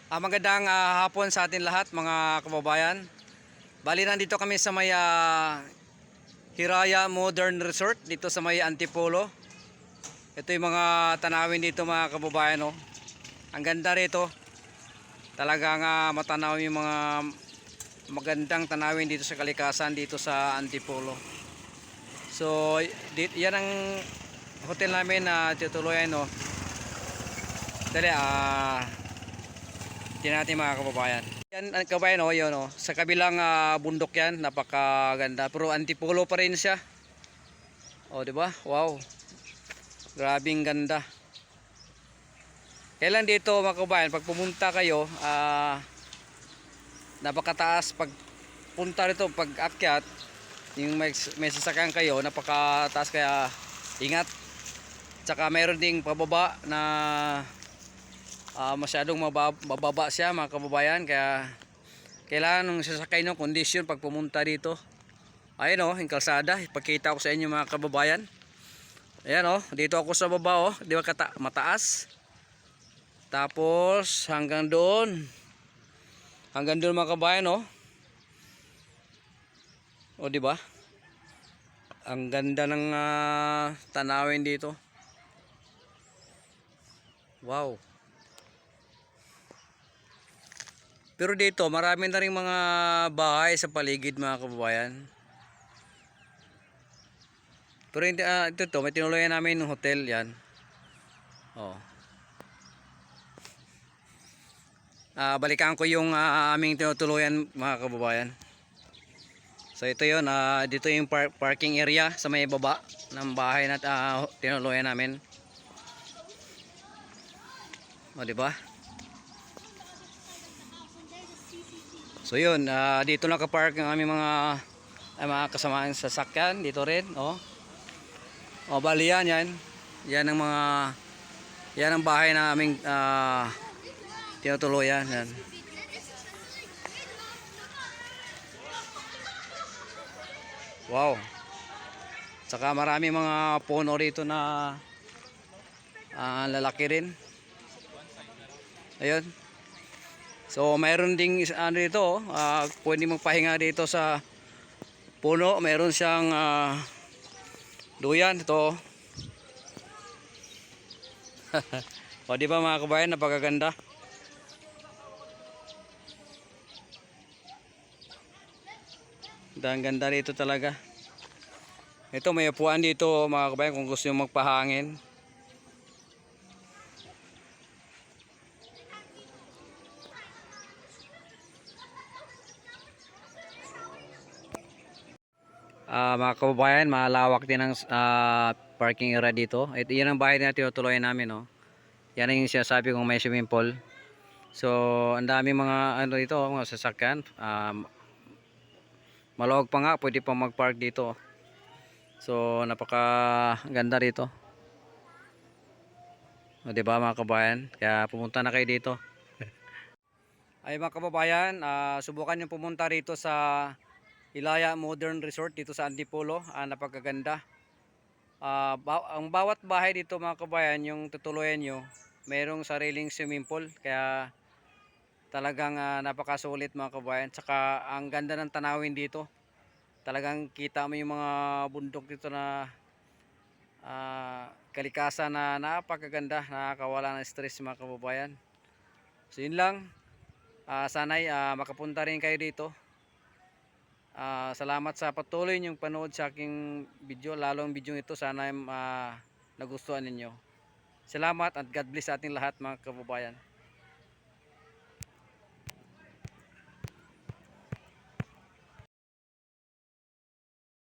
Magandang hapon sa atin lahat mga kababayan. Bali nandito kami sa may Hiraya Modern Resort dito sa may Antipolo. Ito yung mga tanawin dito mga kababayan, oh. Ang ganda rito. Talagang matanaw yung mga magandang tanawin dito sa kalikasan dito sa Antipolo. So yan ang hotel namin na tutuluyan, oh. Dali tingnan natin mga kababayan. Yan ang kabayan, oh, yun, oh. Sa kabilang bundok yan, napakaganda. Pero Antipolo pa rin siya. Oh, di ba? Wow. Grabing ganda. Kailan dito mga kababayan, pag pumunta kayo, napakataas pag punta rito, pag akyat, yung may sasakyan kayo, napakataas kaya ingat. Tsaka mayroon ding pababa na masyadong mababa siya mga kababayan, kaya kailangan ng sasakay ng kondisyon pag pumunta dito. Ayun, oh, yung kalsada, ipakita ko sa inyo mga kababayan. Ayan, oh, dito ako sa baba, oh, di ba mataas. Tapos hanggang doon mga kababayan, oh. O, di ba? Ang ganda ng tanawin dito. Wow. Pero dito, marami na ring mga bahay sa paligid mga kababayan. Pero hindi, ito may tinuluyan namin ng hotel yan. Oh. Balikan ko yung aming tinutuluyan mga kababayan. So ito yun, dito yung parking area sa may baba ng bahay na tinuluyan namin. O, di ba? So yun, dito nakapark ang aming mga kasamaan sa sasakyan dito rin, oh. O, bali yan ang bahay na aming tinutuluyan yan. Wow. Saka marami mga puno rito na lalaki rin. Ayun. So mayroon ding dito, pwede magpahinga dito sa puno. Mayroon siyang duyan ito. O, di ba mga kabayan, napakaganda. Ang ganda rito talaga. Ito, may upuan dito mga kabayan kung gusto nyo magpahangin. Mga kababayan, malawak din ang parking area dito. Ito, yan ang bahay na tinutuloy namin, oh. Yan yung sinasabi kong may swimming pool. So ang dami mga dito, mga sasakyan. Maluwag pa nga, pwede pa mag-park dito. So napaka ganda rito. O, di ba mga kababayan? Kaya pumunta na kayo dito. Ay mga kababayan, subukan nyo pumunta rito sa Hiraya Modern Resort dito sa Antipolo. Napakaganda. Ang bawat bahay dito mga kababayan, yung tutuluyan nyo, mayroong sariling swimming pool. Kaya talagang napakasulit mga kababayan. Tsaka ang ganda ng tanawin dito. Talagang kita mo yung mga bundok dito na kalikasan na napakaganda, nakakawala ng stress mga kababayan. So yun lang. Sana'y makapunta rin kayo dito. Salamat sa patuloy niyong panood sa aking video, lalo ang video ito, sana nagustuhan ninyo. Salamat at God bless sa ating lahat mga kababayan.